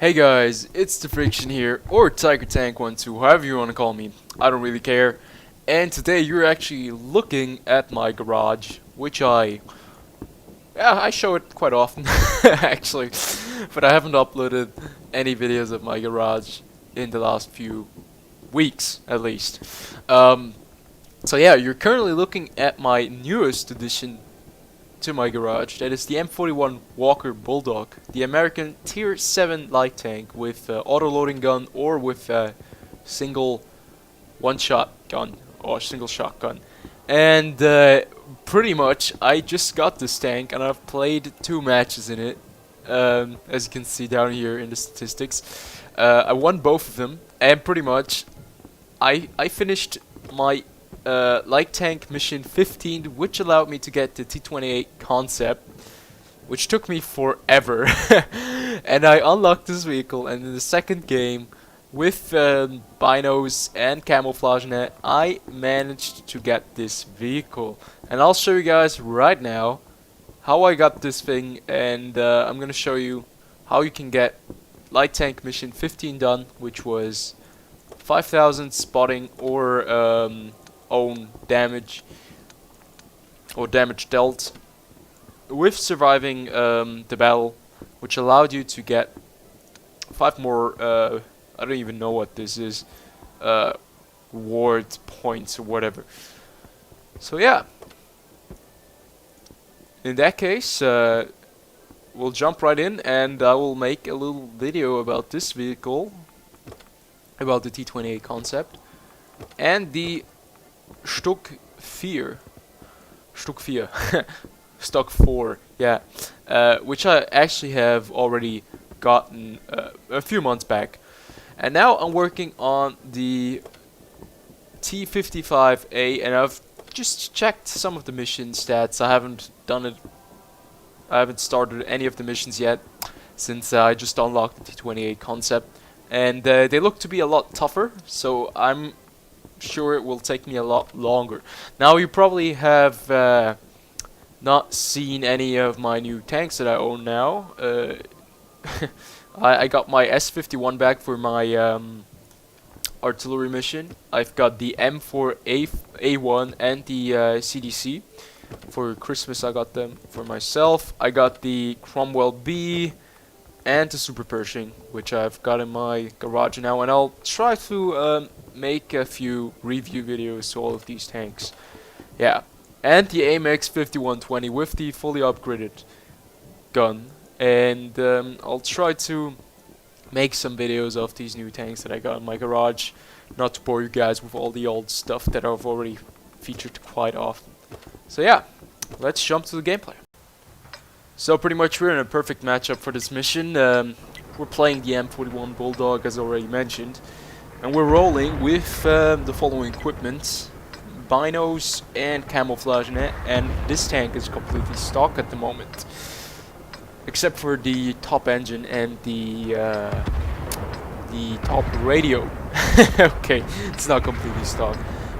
Hey guys, it's TheFrXion here, or Tiger Tank 12, however you want to call me. I don't really care. And today you're actually looking at my garage, which I show it quite often, actually. But I haven't uploaded any videos of my garage in the last few weeks, at least. So yeah, you're currently looking at my newest addition to my garage. That is the M41 Walker Bulldog, the American Tier 7 light tank with auto-loading gun or with single one-shot gun or single shotgun. And pretty much I just got this tank and I've played 2 matches in it, as you can see down here in the statistics. I won both of them, and pretty much I finished my light tank mission 15, which allowed me to get the T28 concept, which took me forever. And I unlocked this vehicle, and in the second game with binos and camouflage net I managed to get this vehicle, and I'll show you guys right now how I got this thing, and I'm gonna show you how you can get light tank mission 15 done, which was 5,000 spotting or own damage or damage dealt with surviving the battle, which allowed you to get 5 more I don't even know what this is, reward points or whatever. So yeah, in that case we'll jump right in, and I will make a little video about this vehicle, about the T28 concept and the Stock 4, Stock 4, yeah, which I actually have already gotten a few months back. And now I'm working on the T55A, and I've just checked some of the mission stats. I haven't started any of the missions yet, since I just unlocked the T28 concept, and they look to be a lot tougher, so I'm sure it will take me a lot longer. Now you probably have not seen any of my new tanks that I own now. I got my S51 back for my artillery mission. I've got the M41 and the CDC. For Christmas I got them for myself. I got the Cromwell B and the Super Pershing, which I've got in my garage now, and I'll try to make a few review videos to all of these tanks. Yeah, and the AMX 5120 with the fully upgraded gun, and I'll try to make some videos of these new tanks that I got in my garage, not to bore you guys with all the old stuff that I've already featured quite often. So yeah, let's jump to the gameplay. So pretty much we're in a perfect matchup for this mission. We're playing the M41 Bulldog, as already mentioned, and we're rolling with the following equipment: binos and camouflage net, and this tank is completely stock at the moment, except for the top engine and the top radio. Okay, it's not completely stock.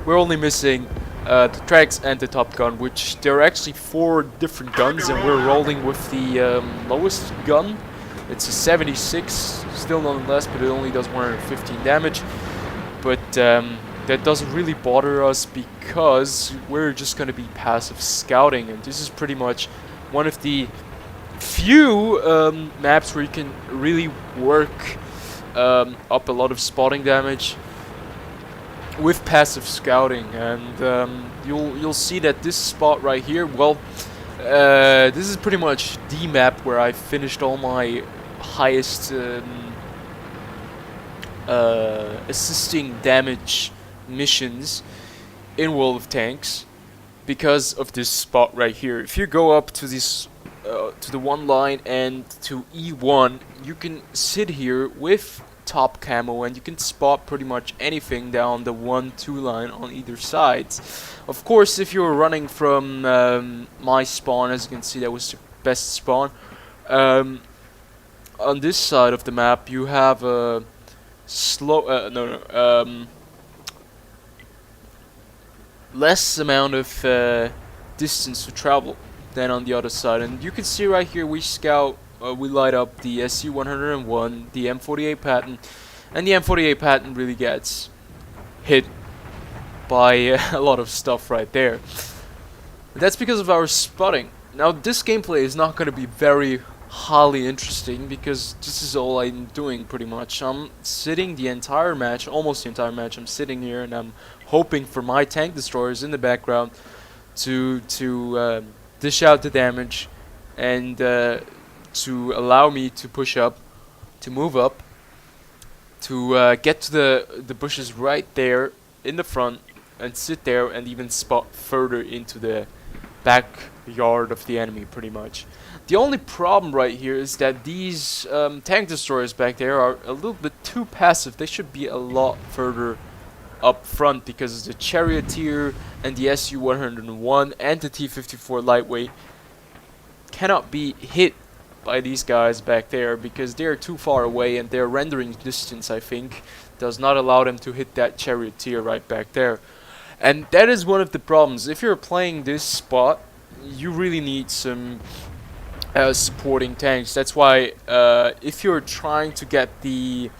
We're only missing the tracks and the top gun, which there are actually 4 different guns, and we're rolling with the lowest gun. It's a 76, still nonetheless, but it only does 115 damage. But that doesn't really bother us, because we're just going to be passive scouting, and this is pretty much one of the few maps where you can really work up a lot of spotting damage with passive scouting. And you'll see that this spot right here, well, this is pretty much the map where I finished all my highest assisting damage missions in World of Tanks, because of this spot right here. If you go up to this to the 1 line and to E1, you can sit here with top camo, and you can spot pretty much anything down the 1-2 line on either sides. Of course, if you're running from my spawn, as you can see, that was the best spawn. On this side of the map, you have a less amount of distance to travel than on the other side, and you can see right here we scout we light up the SU-101, the M48 Patton, and the M48 Patton really gets hit by a lot of stuff right there. That's because of our spotting. Now this gameplay is not going to be very highly interesting because this is all I'm doing pretty much. I'm sitting the entire match, almost the entire match, I'm sitting here and I'm hoping for my tank destroyers in the background to dish out the damage and to allow me to push up, to move up, to get to the bushes right there in the front and sit there and even spot further into the backyard of the enemy pretty much. The only problem right here is that these tank destroyers back there are a little bit too passive. They should be a lot further up front because the Charioteer and the SU-101 and the T-54 lightweight cannot be hit by these guys back there because they're too far away and their rendering distance, I think, does not allow them to hit that Charioteer right back there. And that is one of the problems. If you're playing this spot, you really need some supporting tanks. That's why if you're trying to get the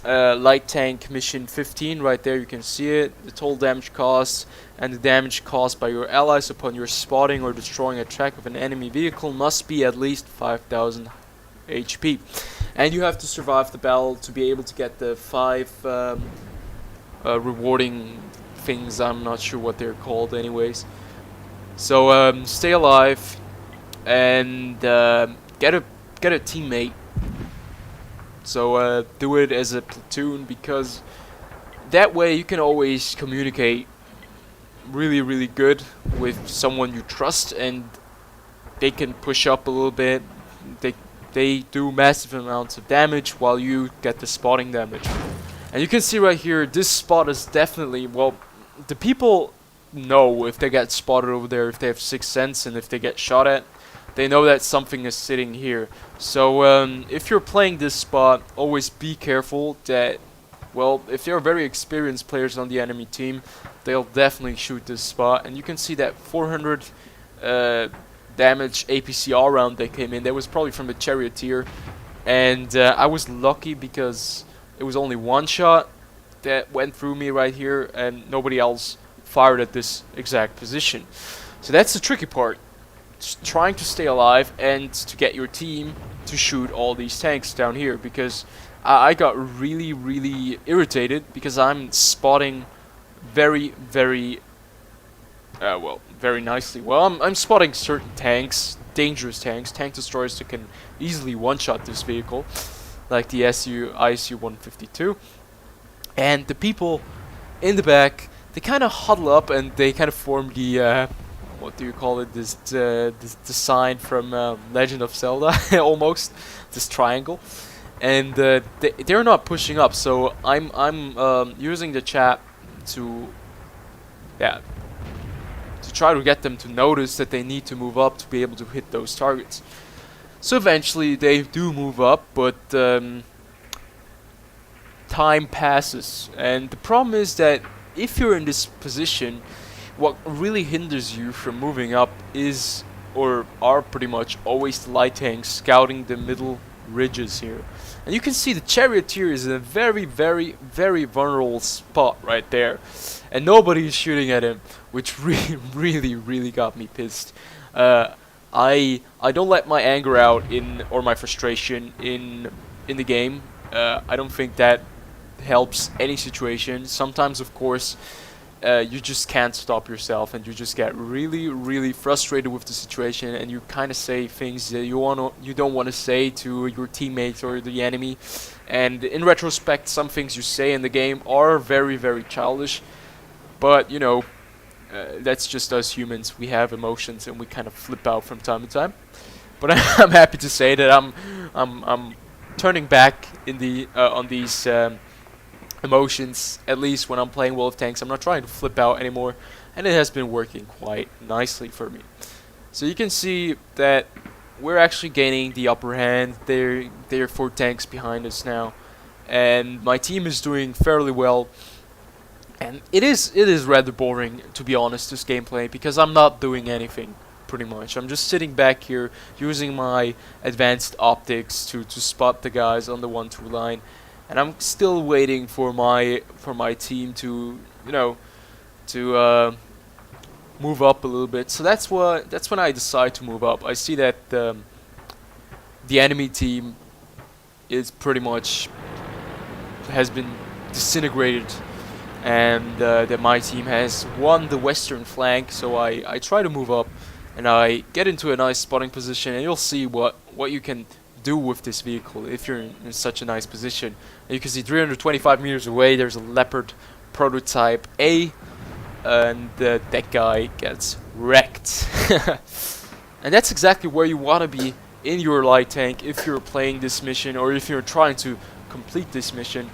light tank mission 15 right there, you can see it, the total damage cost and the damage caused by your allies upon your spotting or destroying a track of an enemy vehicle must be at least 5,000 HP. And you have to survive the battle to be able to get the 5 rewarding things. I'm not sure what they're called anyways. So stay alive and get a teammate. So do it as a platoon because that way you can always communicate really good with someone you trust and they can push up a little bit. They do massive amounts of damage while you get the spotting damage. And you can see right here, this spot is definitely, well, the people know if they get spotted over there, if they have 6th sense and if they get shot at, they know that something is sitting here. So if you're playing this spot, always be careful that, well, if there are very experienced players on the enemy team, they'll definitely shoot this spot. And you can see that 400 damage APCR round that came in. That was probably from the Charioteer. And I was lucky because it was only one shot that went through me right here and nobody else fired at this exact position. So that's the tricky part. Just trying to stay alive and to get your team to shoot all these tanks down here because I got really irritated because I'm spotting very nicely. Well, I'm spotting certain tanks, dangerous tanks, tank destroyers that can easily one-shot this vehicle, like the ISU-152. And the people in the back, they kind of huddle up and they kind of form the what do you call it? This sign from Legend of Zelda, almost this triangle, and they're not pushing up. So I'm using the chat to try to get them to notice that they need to move up to be able to hit those targets. So eventually they do move up, but time passes, and the problem is that if you're in this position, what really hinders you from moving up is, or are pretty much always the light tanks scouting the middle ridges here. And you can see the Charioteer is in a very vulnerable spot right there. And nobody is shooting at him, which really got me pissed. I don't let my anger out or my frustration in the game. I don't think that helps any situation. Sometimes, of course, you just can't stop yourself and you just get really frustrated with the situation and you kind of say things that you don't want to say to your teammates or the enemy. And in retrospect, some things you say in the game are very childish, but you know, that's just us humans. We have emotions and we kind of flip out from time to time. But I'm happy to say that I'm turning back in the on these emotions, at least when I'm playing World of Tanks. I'm not trying to flip out anymore, and it has been working quite nicely for me. So you can see that we're actually gaining the upper hand. There are 4 tanks behind us now, and my team is doing fairly well. And it is rather boring, to be honest, this gameplay, because I'm not doing anything. pretty much. I'm just sitting back here using my advanced optics to spot the guys on the 1-2 line, and I'm still waiting for my team to, you know, to move up a little bit. So that's when I decide to move up. I see that the enemy team is pretty much has been disintegrated, and that my team has won the western flank. So I try to move up, and I get into a nice spotting position, and you'll see what you can do with this vehicle if you're in such a nice position. And you can see 325 meters away there's a Leopard prototype A, and that guy gets wrecked. And that's exactly where you want to be in your light tank if you're playing this mission, or if you're trying to complete this mission.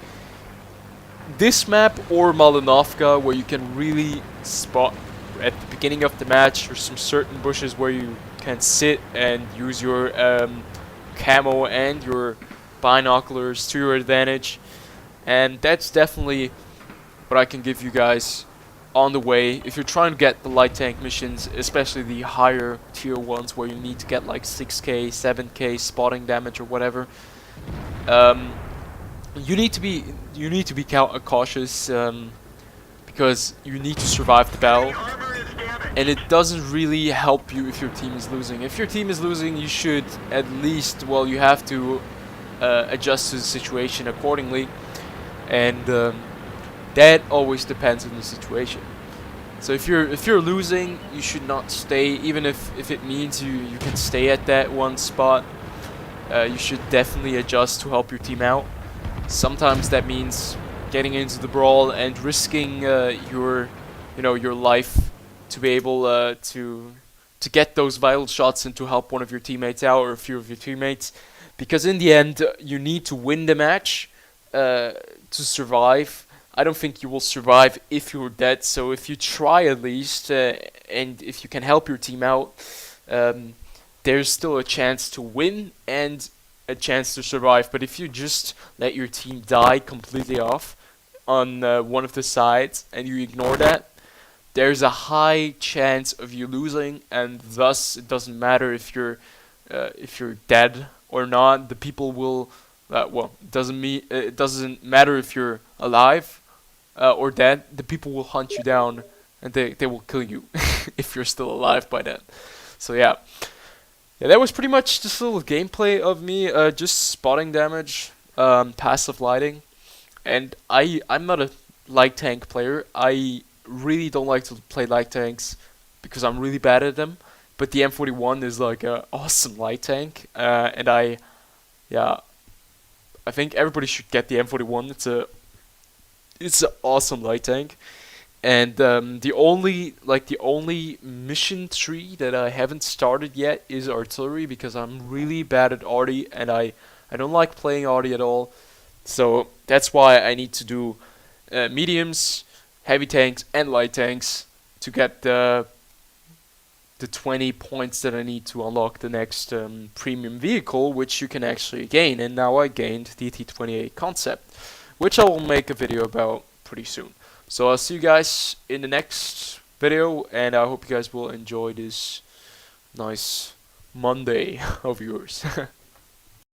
This map or Malinovka, where you can really spot at the beginning of the match, there's some certain bushes where you can sit and use your camo and your binoculars to your advantage, and that's definitely what I can give you guys on the way if you're trying to get the light tank missions, especially the higher tier ones where you need to get like 6k, 7k spotting damage or whatever. You need to be cautious, because you need to survive the battle, and it doesn't really help you if your team is losing. If your team is losing, you should at least, well, you have to adjust to the situation accordingly, and that always depends on the situation. So if you're losing, you should not stay, even if it means you can stay at that one spot. You should definitely adjust to help your team out. Sometimes that means getting into the brawl and risking your life to be able to get those vital shots and to help one of your teammates out, or a few of your teammates, because in the end you need to win the match to survive. I don't think you will survive if you're dead, so if you try at least, and if you can help your team out, there's still a chance to win and a chance to survive. But if you just let your team die completely off on one of the sides and you ignore that, there's a high chance of you losing, and thus it doesn't matter if you're dead or not. The people will it doesn't matter if you're alive or dead. The people will hunt you down, and they will kill you if you're still alive by then. So yeah, that was pretty much just a little gameplay of me just spotting damage, passive lighting, and I'm not a light tank player. I really don't like to play light tanks because I'm really bad at them. But the M41 is like an awesome light tank, and I think everybody should get the M41. It's an awesome light tank, and the only mission tree that I haven't started yet is artillery, because I'm really bad at arty, and I don't like playing arty at all. So that's why I need to do mediums, heavy tanks, and light tanks to get the 20 points that I need to unlock the next premium vehicle, which you can actually gain. And now I gained the T28 concept, which I will make a video about pretty soon. So I'll see you guys in the next video, and I hope you guys will enjoy this nice Monday of yours.